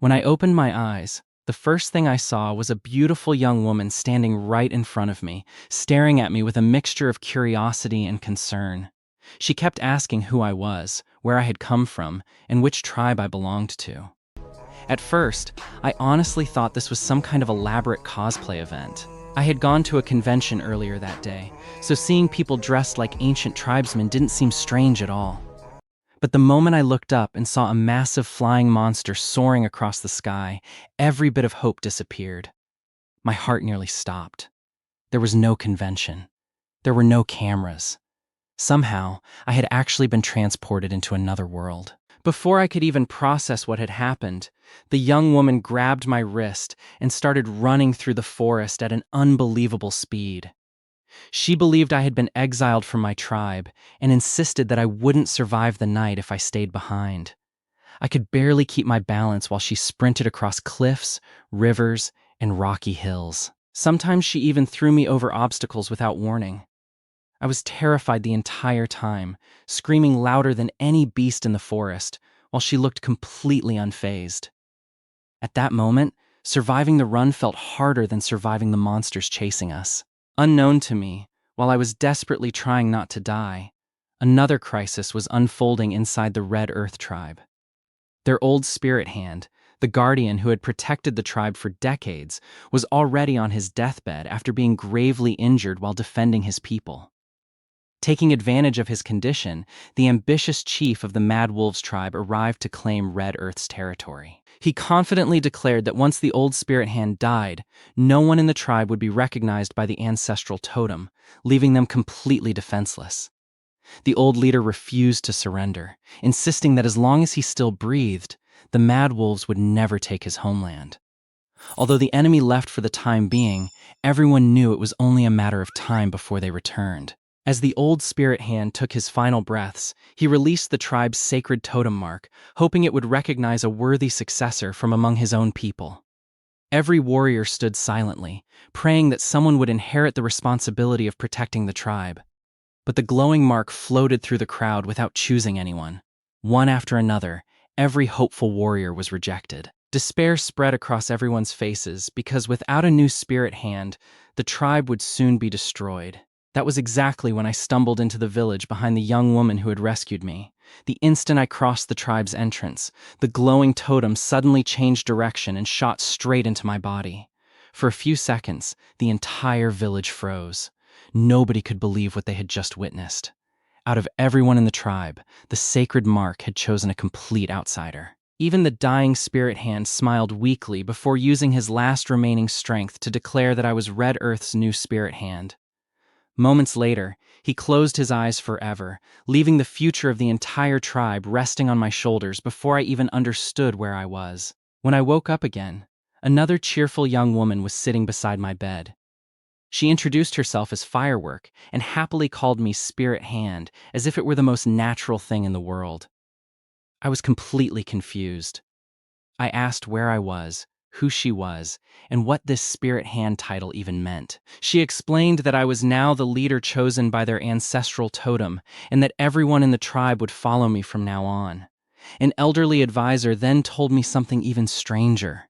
When I opened my eyes, the first thing I saw was a beautiful young woman standing right in front of me, staring at me with a mixture of curiosity and concern. She kept asking who I was, where I had come from, and which tribe I belonged to. At first, I honestly thought this was some kind of elaborate cosplay event. I had gone to a convention earlier that day, so seeing people dressed like ancient tribesmen didn't seem strange at all. But the moment I looked up and saw a massive flying monster soaring across the sky, every bit of hope disappeared. My heart nearly stopped. There was no convention. There were no cameras. Somehow, I had actually been transported into another world. Before I could even process what had happened, the young woman grabbed my wrist and started running through the forest at an unbelievable speed. She believed I had been exiled from my tribe and insisted that I wouldn't survive the night if I stayed behind. I could barely keep my balance while she sprinted across cliffs, rivers, and rocky hills. Sometimes she even threw me over obstacles without warning. I was terrified the entire time, screaming louder than any beast in the forest, while she looked completely unfazed. At that moment, surviving the run felt harder than surviving the monsters chasing us. Unknown to me, while I was desperately trying not to die, another crisis was unfolding inside the Red Earth tribe. Their old spirit hand, the guardian who had protected the tribe for decades, was already on his deathbed after being gravely injured while defending his people. Taking advantage of his condition, the ambitious chief of the Mad Wolves tribe arrived to claim Red Earth's territory. He confidently declared that once the old spirit hand died, no one in the tribe would be recognized by the ancestral totem, leaving them completely defenseless. The old leader refused to surrender, insisting that as long as he still breathed, the Mad Wolves would never take his homeland. Although the enemy left for the time being, everyone knew it was only a matter of time before they returned. As the old spirit hand took his final breaths, he released the tribe's sacred totem mark, hoping it would recognize a worthy successor from among his own people. Every warrior stood silently, praying that someone would inherit the responsibility of protecting the tribe. But the glowing mark floated through the crowd without choosing anyone. One after another, every hopeful warrior was rejected. Despair spread across everyone's faces because without a new spirit hand, the tribe would soon be destroyed. That was exactly when I stumbled into the village behind the young woman who had rescued me. The instant I crossed the tribe's entrance, the glowing totem suddenly changed direction and shot straight into my body. For a few seconds, the entire village froze. Nobody could believe what they had just witnessed. Out of everyone in the tribe, the sacred mark had chosen a complete outsider. Even the dying spirit hand smiled weakly before using his last remaining strength to declare that I was Red Earth's new spirit hand. Moments later, he closed his eyes forever, leaving the future of the entire tribe resting on my shoulders before I even understood where I was. When I woke up again, another cheerful young woman was sitting beside my bed. She introduced herself as Firework and happily called me Spirit Hand, as if it were the most natural thing in the world. I was completely confused. I asked where I was, who she was, and what this spirit hand title even meant. She explained that I was now the leader chosen by their ancestral totem, and that everyone in the tribe would follow me from now on. An elderly advisor then told me something even stranger.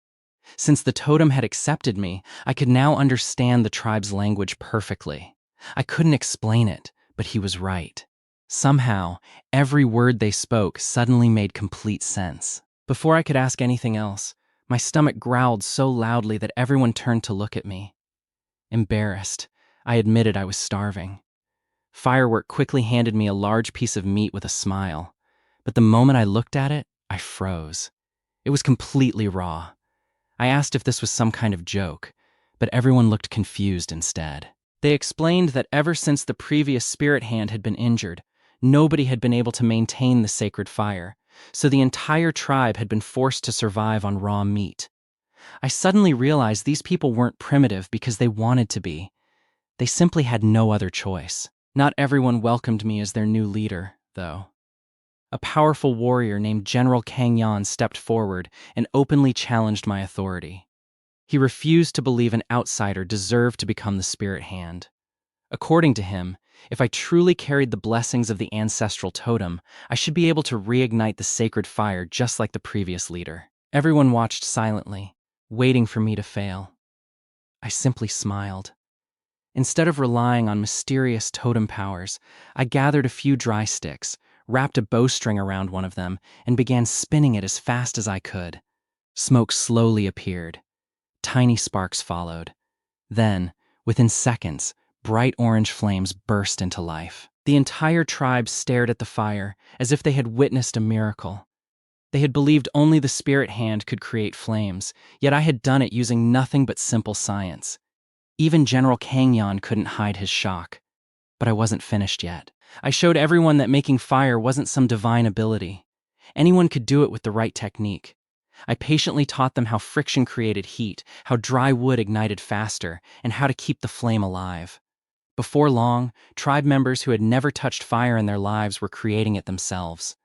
Since the totem had accepted me, I could now understand the tribe's language perfectly. I couldn't explain it, but he was right. Somehow, every word they spoke suddenly made complete sense. Before I could ask anything else, my stomach growled so loudly that everyone turned to look at me. Embarrassed, I admitted I was starving. Firework quickly handed me a large piece of meat with a smile, but the moment I looked at it, I froze. It was completely raw. I asked if this was some kind of joke, but everyone looked confused instead. They explained that ever since the previous spirit hand had been injured, nobody had been able to maintain the sacred fire, so the entire tribe had been forced to survive on raw meat. I suddenly realized these people weren't primitive because they wanted to be. They simply had no other choice. Not everyone welcomed me as their new leader, though. A powerful warrior named General Kang Yan stepped forward and openly challenged my authority. He refused to believe an outsider deserved to become the spirit hand. According to him, if I truly carried the blessings of the ancestral totem, I should be able to reignite the sacred fire just like the previous leader. Everyone watched silently, waiting for me to fail. I simply smiled. Instead of relying on mysterious totem powers, I gathered a few dry sticks, wrapped a bowstring around one of them, and began spinning it as fast as I could. Smoke slowly appeared. Tiny sparks followed. Then, within seconds, bright orange flames burst into life. The entire tribe stared at the fire as if they had witnessed a miracle. They had believed only the spirit hand could create flames, yet I had done it using nothing but simple science. Even General Kangyan couldn't hide his shock. But I wasn't finished yet. I showed everyone that making fire wasn't some divine ability. Anyone could do it with the right technique. I patiently taught them how friction created heat, how dry wood ignited faster, and how to keep the flame alive. Before long, tribe members who had never touched fire in their lives were creating it themselves.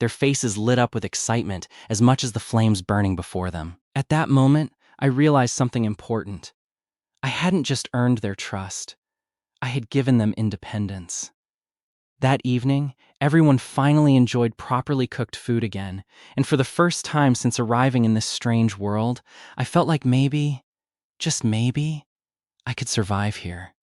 Their faces lit up with excitement as much as the flames burning before them. At that moment, I realized something important. I hadn't just earned their trust. I had given them independence. That evening, everyone finally enjoyed properly cooked food again, and for the first time since arriving in this strange world, I felt like maybe, just maybe, I could survive here.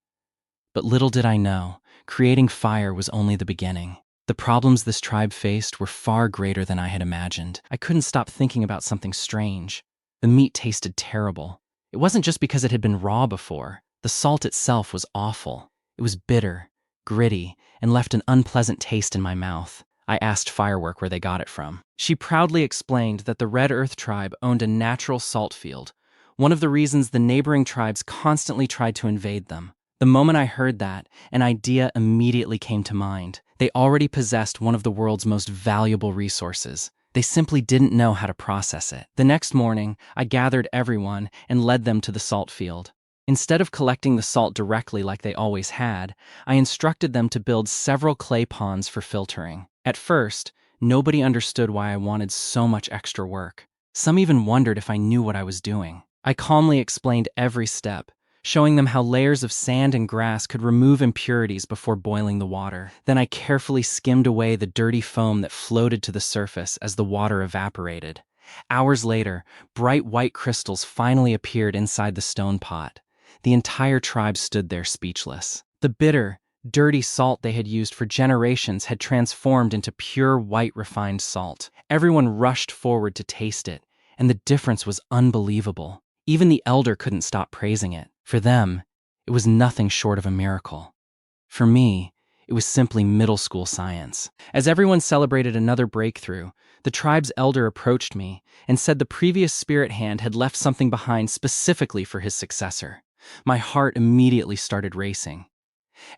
But little did I know, creating fire was only the beginning. The problems this tribe faced were far greater than I had imagined. I couldn't stop thinking about something strange. The meat tasted terrible. It wasn't just because it had been raw before. The salt itself was awful. It was bitter, gritty, and left an unpleasant taste in my mouth. I asked Firework where they got it from. She proudly explained that the Red Earth tribe owned a natural salt field, one of the reasons the neighboring tribes constantly tried to invade them. The moment I heard that, an idea immediately came to mind. They already possessed one of the world's most valuable resources. They simply didn't know how to process it. The next morning, I gathered everyone and led them to the salt field. Instead of collecting the salt directly like they always had, I instructed them to build several clay ponds for filtering. At first, nobody understood why I wanted so much extra work. Some even wondered if I knew what I was doing. I calmly explained every step, showing them how layers of sand and grass could remove impurities before boiling the water. Then I carefully skimmed away the dirty foam that floated to the surface as the water evaporated. Hours later, bright white crystals finally appeared inside the stone pot. The entire tribe stood there speechless. The bitter, dirty salt they had used for generations had transformed into pure white refined salt. Everyone rushed forward to taste it, and the difference was unbelievable. Even the elder couldn't stop praising it. For them, it was nothing short of a miracle. For me, it was simply middle school science. As everyone celebrated another breakthrough, the tribe's elder approached me and said the previous spirit hand had left something behind specifically for his successor. My heart immediately started racing.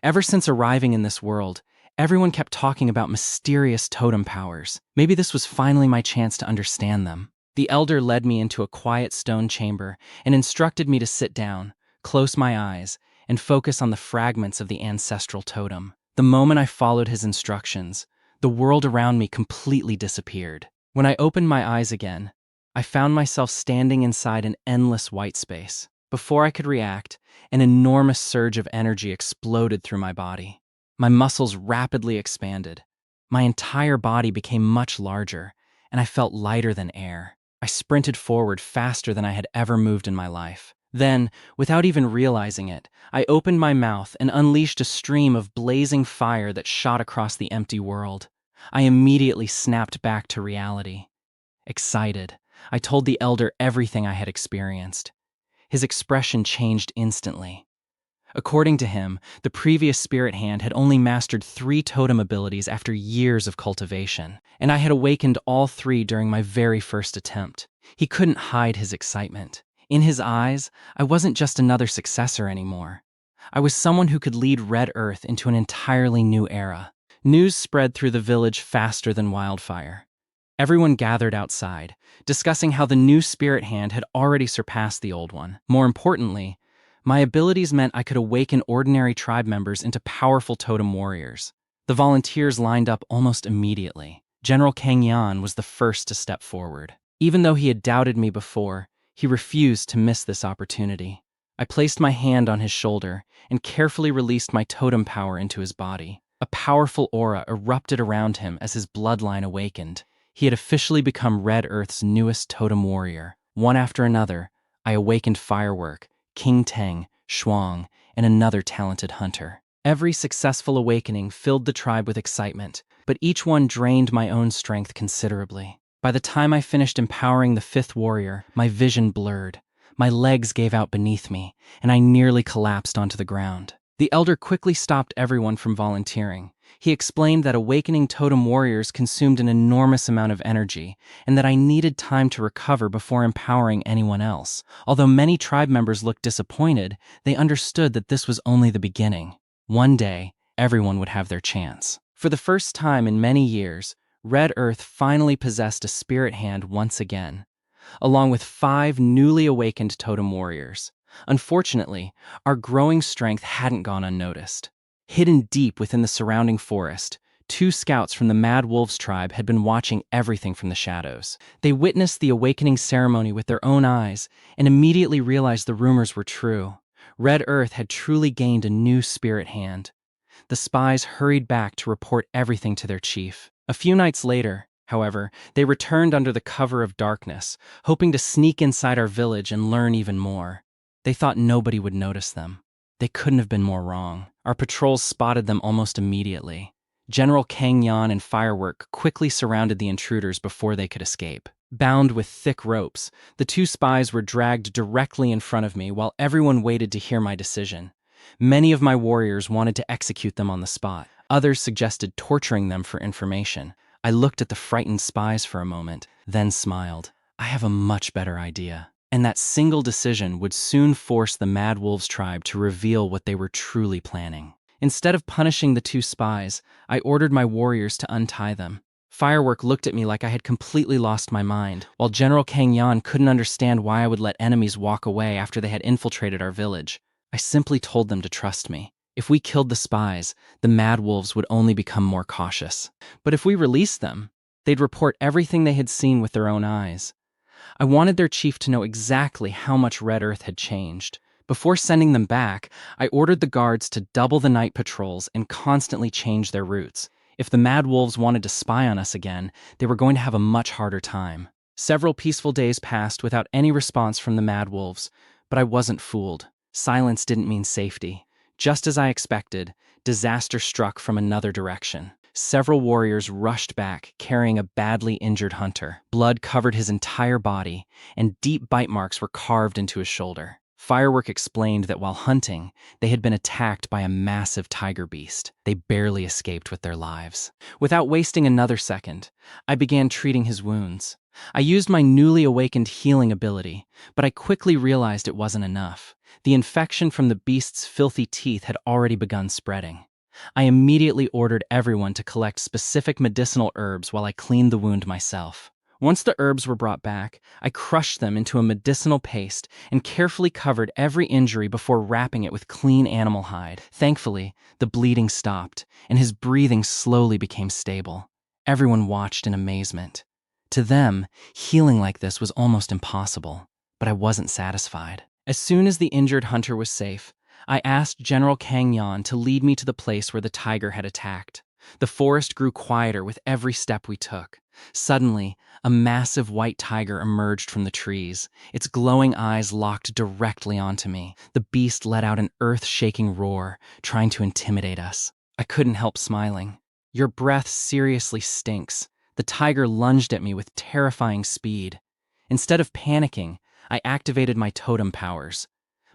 Ever since arriving in this world, everyone kept talking about mysterious totem powers. Maybe this was finally my chance to understand them. The elder led me into a quiet stone chamber and instructed me to sit down, close my eyes, and focus on the fragments of the ancestral totem. The moment I followed his instructions, the world around me completely disappeared. When I opened my eyes again, I found myself standing inside an endless white space. Before I could react, an enormous surge of energy exploded through my body. My muscles rapidly expanded. My entire body became much larger, and I felt lighter than air. I sprinted forward faster than I had ever moved in my life. Then, without even realizing it, I opened my mouth and unleashed a stream of blazing fire that shot across the empty world. I immediately snapped back to reality. Excited, I told the elder everything I had experienced. His expression changed instantly. According to him, the previous spirit hand had only mastered 3 totem abilities after years of cultivation, and I had awakened all 3 during my very first attempt. He couldn't hide his excitement. In his eyes, I wasn't just another successor anymore. I was someone who could lead Red Earth into an entirely new era. News spread through the village faster than wildfire. Everyone gathered outside, discussing how the new spirit hand had already surpassed the old one. More importantly, my abilities meant I could awaken ordinary tribe members into powerful totem warriors. The volunteers lined up almost immediately. General Kangyan was the first to step forward. Even though he had doubted me before, he refused to miss this opportunity. I placed my hand on his shoulder and carefully released my totem power into his body. A powerful aura erupted around him as his bloodline awakened. He had officially become Red Earth's newest totem warrior. One after another, I awakened Firework, King Teng, Shuang, and another talented hunter. Every successful awakening filled the tribe with excitement, but each one drained my own strength considerably. By the time I finished empowering the fifth warrior, my vision blurred. My legs gave out beneath me, and I nearly collapsed onto the ground. The elder quickly stopped everyone from volunteering. He explained that awakening totem warriors consumed an enormous amount of energy, and that I needed time to recover before empowering anyone else. Although many tribe members looked disappointed, they understood that this was only the beginning. One day, everyone would have their chance. For the first time in many years, Red Earth finally possessed a spirit hand once again, along with 5 newly awakened totem warriors. Unfortunately, our growing strength hadn't gone unnoticed. Hidden deep within the surrounding forest, 2 scouts from the Mad Wolves tribe had been watching everything from the shadows. They witnessed the awakening ceremony with their own eyes and immediately realized the rumors were true. Red Earth had truly gained a new spirit hand. The spies hurried back to report everything to their chief. A few nights later, however, they returned under the cover of darkness, hoping to sneak inside our village and learn even more. They thought nobody would notice them. They couldn't have been more wrong. Our patrols spotted them almost immediately. General Kang Yan and Firework quickly surrounded the intruders before they could escape. Bound with thick ropes, the 2 spies were dragged directly in front of me while everyone waited to hear my decision. Many of my warriors wanted to execute them on the spot. Others suggested torturing them for information. I looked at the frightened spies for a moment, then smiled. I have a much better idea. And that single decision would soon force the Mad Wolves tribe to reveal what they were truly planning. Instead of punishing the 2 spies, I ordered my warriors to untie them. Firework looked at me like I had completely lost my mind, while General Kang Yan couldn't understand why I would let enemies walk away after they had infiltrated our village. I simply told them to trust me. If we killed the spies, the Mad Wolves would only become more cautious. But if we released them, they'd report everything they had seen with their own eyes. I wanted their chief to know exactly how much Red Earth had changed. Before sending them back, I ordered the guards to double the night patrols and constantly change their routes. If the Mad Wolves wanted to spy on us again, they were going to have a much harder time. Several peaceful days passed without any response from the Mad Wolves, but I wasn't fooled. Silence didn't mean safety. Just as I expected, disaster struck from another direction. Several warriors rushed back, carrying a badly injured hunter. Blood covered his entire body, and deep bite marks were carved into his shoulder. Firework explained that while hunting, they had been attacked by a massive tiger beast. They barely escaped with their lives. Without wasting another second, I began treating his wounds. I used my newly awakened healing ability, but I quickly realized it wasn't enough. The infection from the beast's filthy teeth had already begun spreading. I immediately ordered everyone to collect specific medicinal herbs while I cleaned the wound myself. Once the herbs were brought back, I crushed them into a medicinal paste and carefully covered every injury before wrapping it with clean animal hide. Thankfully, the bleeding stopped, and his breathing slowly became stable. Everyone watched in amazement. To them, healing like this was almost impossible, but I wasn't satisfied. As soon as the injured hunter was safe, I asked General Kang Yan to lead me to the place where the tiger had attacked. The forest grew quieter with every step we took. Suddenly, a massive white tiger emerged from the trees. Its glowing eyes locked directly onto me. The beast let out an earth-shaking roar, trying to intimidate us. I couldn't help smiling. "Your breath seriously stinks." The tiger lunged at me with terrifying speed. Instead of panicking, I activated my totem powers.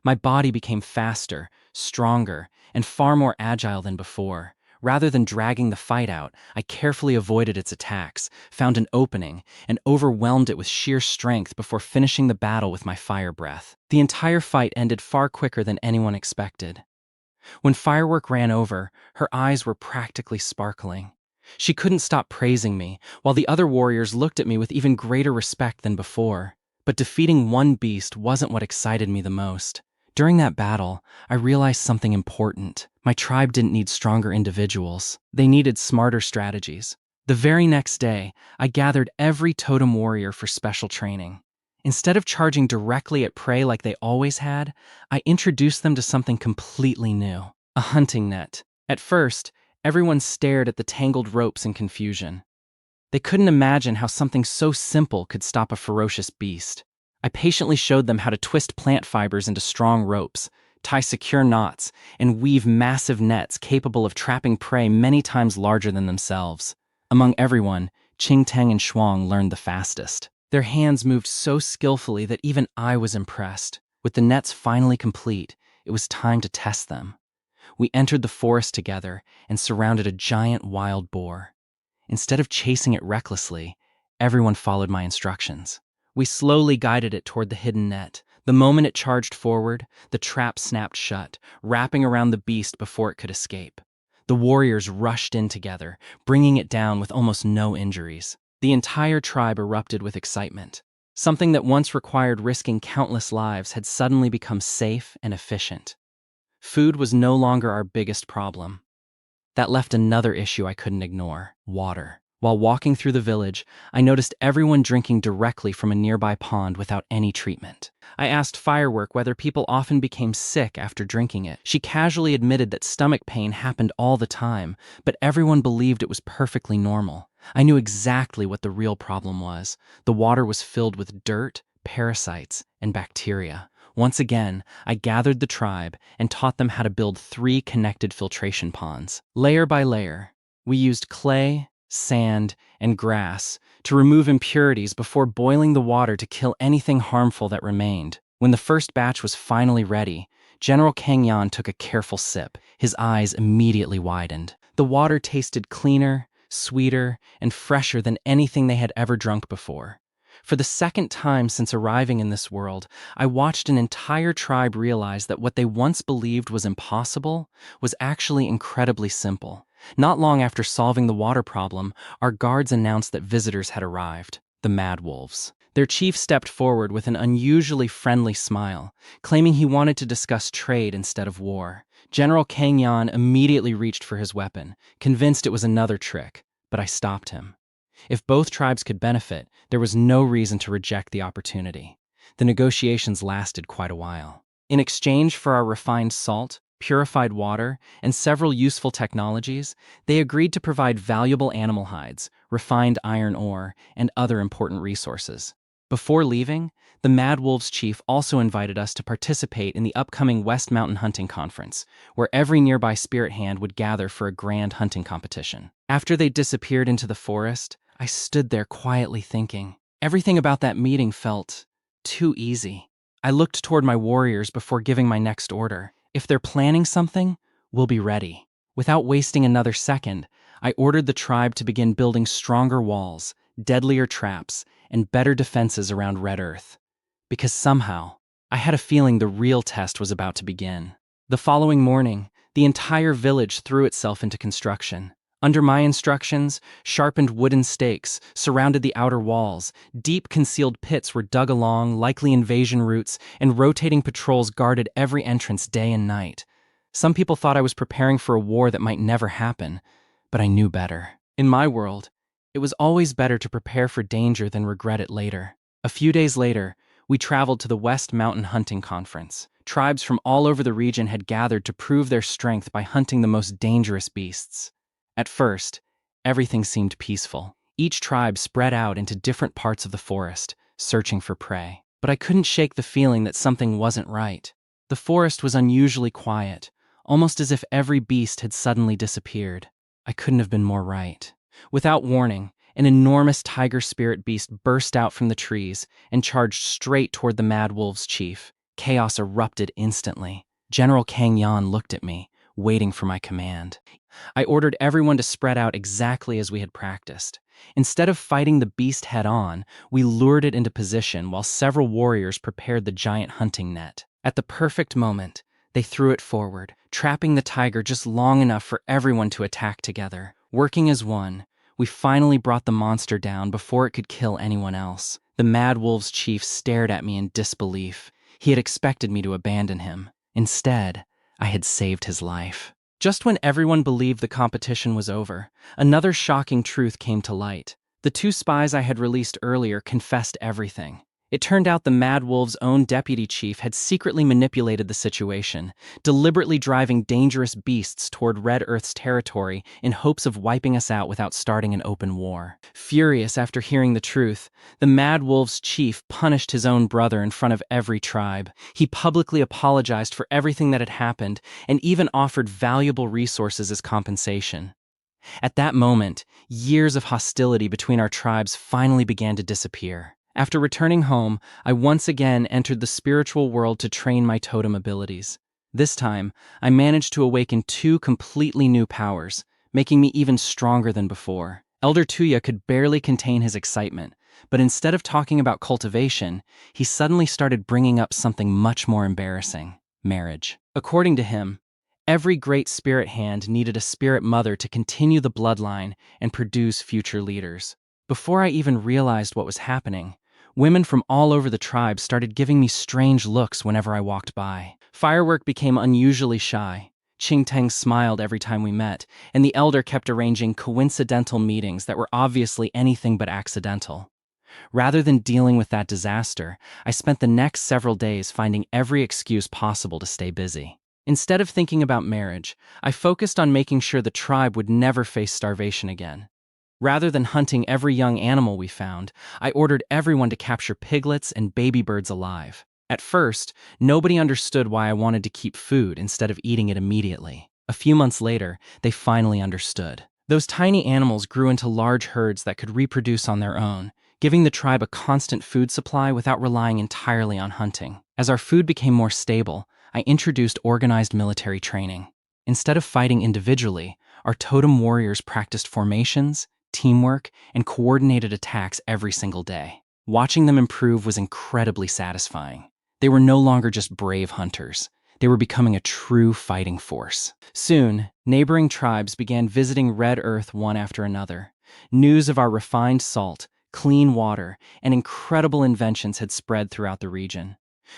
My body became faster, stronger, and far more agile than before. Rather than dragging the fight out, I carefully avoided its attacks, found an opening, and overwhelmed it with sheer strength before finishing the battle with my fire breath. The entire fight ended far quicker than anyone expected. When Firework ran over, her eyes were practically sparkling. She couldn't stop praising me, while the other warriors looked at me with even greater respect than before. But defeating one beast wasn't what excited me the most. During that battle, I realized something important. My tribe didn't need stronger individuals. They needed smarter strategies. The very next day, I gathered every totem warrior for special training. Instead of charging directly at prey like they always had, I introduced them to something completely new: a hunting net. At first, everyone stared at the tangled ropes in confusion. They couldn't imagine how something so simple could stop a ferocious beast. I patiently showed them how to twist plant fibers into strong ropes, tie secure knots, and weave massive nets capable of trapping prey many times larger than themselves. Among everyone, Qing Teng and Shuang learned the fastest. Their hands moved so skillfully that even I was impressed. With the nets finally complete, it was time to test them. We entered the forest together and surrounded a giant wild boar. Instead of chasing it recklessly, everyone followed my instructions. We slowly guided it toward the hidden net. The moment it charged forward, the trap snapped shut, wrapping around the beast before it could escape. The warriors rushed in together, bringing it down with almost no injuries. The entire tribe erupted with excitement. Something that once required risking countless lives had suddenly become safe and efficient. Food was no longer our biggest problem. That left another issue I couldn't ignore: water. While walking through the village, I noticed everyone drinking directly from a nearby pond without any treatment. I asked Firework whether people often became sick after drinking it. She casually admitted that stomach pain happened all the time, but everyone believed it was perfectly normal. I knew exactly what the real problem was. The water was filled with dirt, parasites, and bacteria. Once again, I gathered the tribe and taught them how to build 3 connected filtration ponds. Layer by layer, we used clay, sand, and grass to remove impurities before boiling the water to kill anything harmful that remained. When the first batch was finally ready, General Kang Yan took a careful sip. His eyes immediately widened. The water tasted cleaner, sweeter, and fresher than anything they had ever drunk before. For the second time since arriving in this world, I watched an entire tribe realize that what they once believed was impossible was actually incredibly simple. Not long after solving the water problem, our guards announced that visitors had arrived, the Mad Wolves. Their chief stepped forward with an unusually friendly smile, claiming he wanted to discuss trade instead of war. General Kang Yan immediately reached for his weapon, convinced it was another trick, but I stopped him. If both tribes could benefit, there was no reason to reject the opportunity. The negotiations lasted quite a while. In exchange for our refined salt, purified water, and several useful technologies, they agreed to provide valuable animal hides, refined iron ore, and other important resources. Before leaving, the Mad Wolves chief also invited us to participate in the upcoming West Mountain Hunting Conference, where every nearby spirit hand would gather for a grand hunting competition. After they disappeared into the forest, I stood there quietly thinking. Everything about that meeting felt too easy. I looked toward my warriors before giving my next order. If they're planning something, we'll be ready. Without wasting another second, I ordered the tribe to begin building stronger walls, deadlier traps, and better defenses around Red Earth. Because somehow, I had a feeling the real test was about to begin. The following morning, the entire village threw itself into construction. Under my instructions, sharpened wooden stakes surrounded the outer walls, deep concealed pits were dug along likely invasion routes, and rotating patrols guarded every entrance day and night. Some people thought I was preparing for a war that might never happen, but I knew better. In my world, it was always better to prepare for danger than regret it later. A few days later, we traveled to the West Mountain Hunting Conference. Tribes from all over the region had gathered to prove their strength by hunting the most dangerous beasts. At first, everything seemed peaceful. Each tribe spread out into different parts of the forest, searching for prey. But I couldn't shake the feeling that something wasn't right. The forest was unusually quiet, almost as if every beast had suddenly disappeared. I couldn't have been more right. Without warning, an enormous tiger spirit beast burst out from the trees and charged straight toward the Mad Wolves chief. Chaos erupted instantly. General Kang Yan looked at me, waiting for my command. I ordered everyone to spread out exactly as we had practiced. Instead of fighting the beast head-on, we lured it into position while several warriors prepared the giant hunting net. At the perfect moment, they threw it forward, trapping the tiger just long enough for everyone to attack together. Working as one, we finally brought the monster down before it could kill anyone else. The Mad Wolves chief stared at me in disbelief. He had expected me to abandon him. Instead, I had saved his life. Just when everyone believed the competition was over, another shocking truth came to light. The 2 spies I had released earlier confessed everything. It turned out the Mad Wolves' own deputy chief had secretly manipulated the situation, deliberately driving dangerous beasts toward Red Earth's territory in hopes of wiping us out without starting an open war. Furious after hearing the truth, the Mad Wolves' chief punished his own brother in front of every tribe. He publicly apologized for everything that had happened and even offered valuable resources as compensation. At that moment, years of hostility between our tribes finally began to disappear. After returning home, I once again entered the spiritual world to train my totem abilities. This time, I managed to awaken two completely new powers, making me even stronger than before. Elder Tuya could barely contain his excitement, but instead of talking about cultivation, he suddenly started bringing up something much more embarrassing: marriage. According to him, every great spirit hand needed a spirit mother to continue the bloodline and produce future leaders. Before I even realized what was happening, women from all over the tribe started giving me strange looks whenever I walked by. Firework became unusually shy. Qingteng smiled every time we met, and the elder kept arranging coincidental meetings that were obviously anything but accidental. Rather than dealing with that disaster, I spent the next several days finding every excuse possible to stay busy. Instead of thinking about marriage, I focused on making sure the tribe would never face starvation again. Rather than hunting every young animal we found, I ordered everyone to capture piglets and baby birds alive. At first, nobody understood why I wanted to keep food instead of eating it immediately. A few months later, they finally understood. Those tiny animals grew into large herds that could reproduce on their own, giving the tribe a constant food supply without relying entirely on hunting. As our food became more stable, I introduced organized military training. Instead of fighting individually, our totem warriors practiced formations, teamwork, and coordinated attacks every single day. Watching them improve was incredibly satisfying. They were no longer just brave hunters. They were becoming a true fighting force. Soon, neighboring tribes began visiting Red Earth one after another. News of our refined salt, clean water, and incredible inventions had spread throughout the region.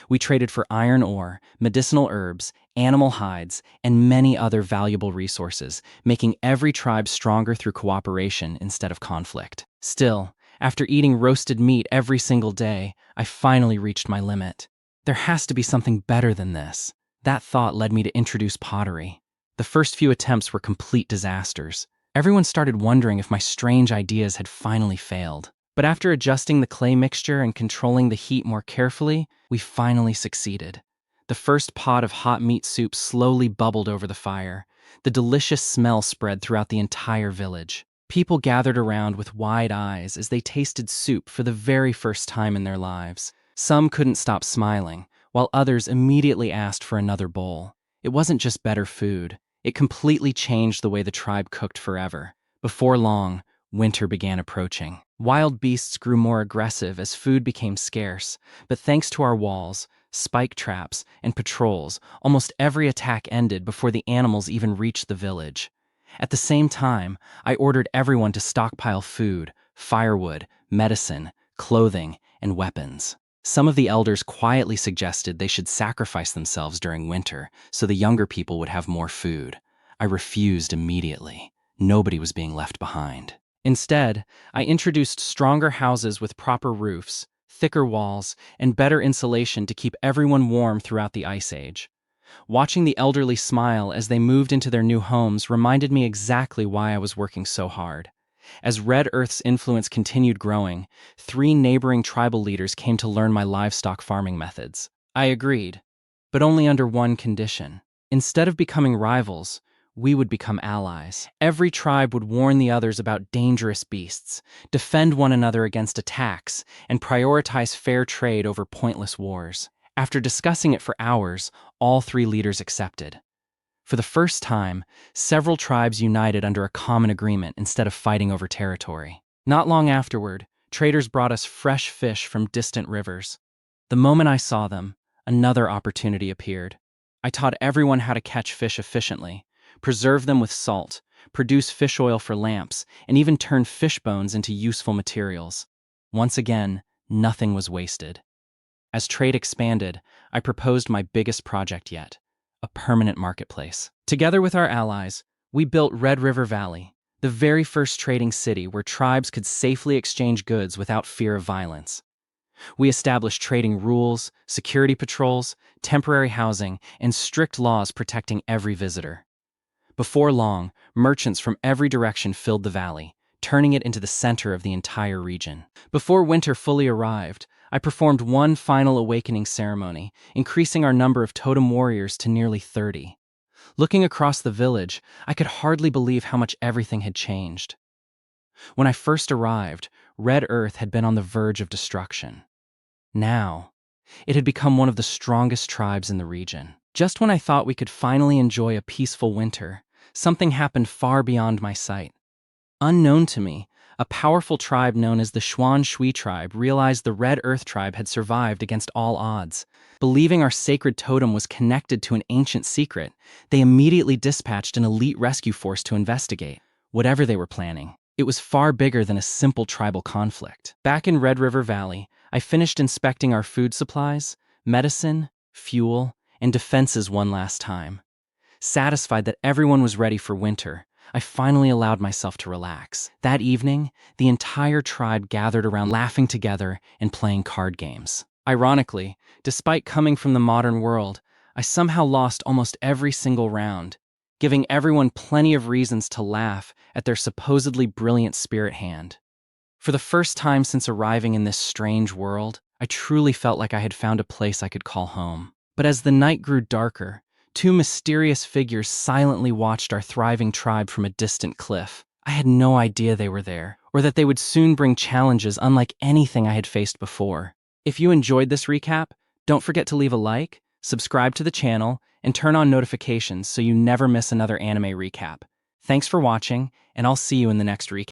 We traded for iron ore, medicinal herbs, animal hides, and many other valuable resources, making every tribe stronger through cooperation instead of conflict. Still, after eating roasted meat every single day, I finally reached my limit. There has to be something better than this. That thought led me to introduce pottery. The first few attempts were complete disasters. Everyone started wondering if my strange ideas had finally failed. But after adjusting the clay mixture and controlling the heat more carefully, we finally succeeded. The first pot of hot meat soup slowly bubbled over the fire. The delicious smell spread throughout the entire village. People gathered around with wide eyes as they tasted soup for the very first time in their lives. Some couldn't stop smiling, while others immediately asked for another bowl. It wasn't just better food. It completely changed the way the tribe cooked forever. Before long, winter began approaching. Wild beasts grew more aggressive as food became scarce, but thanks to our walls, spike traps, and patrols, almost every attack ended before the animals even reached the village. At the same time, I ordered everyone to stockpile food, firewood, medicine, clothing, and weapons. Some of the elders quietly suggested they should sacrifice themselves during winter so the younger people would have more food. I refused immediately. Nobody was being left behind. Instead, I introduced stronger houses with proper roofs, thicker walls, and better insulation to keep everyone warm throughout the Ice Age. Watching the elderly smile as they moved into their new homes reminded me exactly why I was working so hard. As Red Earth's influence continued growing, 3 neighboring tribal leaders came to learn my livestock farming methods. I agreed, but only under one condition. Instead of becoming rivals, we would become allies. Every tribe would warn the others about dangerous beasts, defend one another against attacks, and prioritize fair trade over pointless wars. After discussing it for hours, all 3 leaders accepted. For the first time, several tribes united under a common agreement instead of fighting over territory. Not long afterward, traders brought us fresh fish from distant rivers. The moment I saw them, another opportunity appeared. I taught everyone how to catch fish efficiently, preserve them with salt, produce fish oil for lamps, and even turn fish bones into useful materials. Once again, nothing was wasted. As trade expanded, I proposed my biggest project yet: a permanent marketplace. Together with our allies, we built Red River Valley, the very first trading city where tribes could safely exchange goods without fear of violence. We established trading rules, security patrols, temporary housing, and strict laws protecting every visitor. Before long, merchants from every direction filled the valley, turning it into the center of the entire region. Before winter fully arrived, I performed one final awakening ceremony, increasing our number of totem warriors to nearly 30. Looking across the village, I could hardly believe how much everything had changed. When I first arrived, Red Earth had been on the verge of destruction. Now, it had become one of the strongest tribes in the region. Just when I thought we could finally enjoy a peaceful winter, something happened far beyond my sight. Unknown to me, a powerful tribe known as the Xuan Shui tribe realized the Red Earth tribe had survived against all odds. Believing our sacred totem was connected to an ancient secret, they immediately dispatched an elite rescue force to investigate. Whatever they were planning, it was far bigger than a simple tribal conflict. Back in Red River Valley, I finished inspecting our food supplies, medicine, fuel, and defenses one last time. Satisfied that everyone was ready for winter, I finally allowed myself to relax. That evening, the entire tribe gathered around laughing together and playing card games. Ironically, despite coming from the modern world, I somehow lost almost every single round, giving everyone plenty of reasons to laugh at their supposedly brilliant spirit hand. For the first time since arriving in this strange world, I truly felt like I had found a place I could call home. But as the night grew darker, two mysterious figures silently watched our thriving tribe from a distant cliff. I had no idea they were there, or that they would soon bring challenges unlike anything I had faced before. If you enjoyed this recap, don't forget to leave a like, subscribe to the channel, and turn on notifications so you never miss another anime recap. Thanks for watching, and I'll see you in the next recap.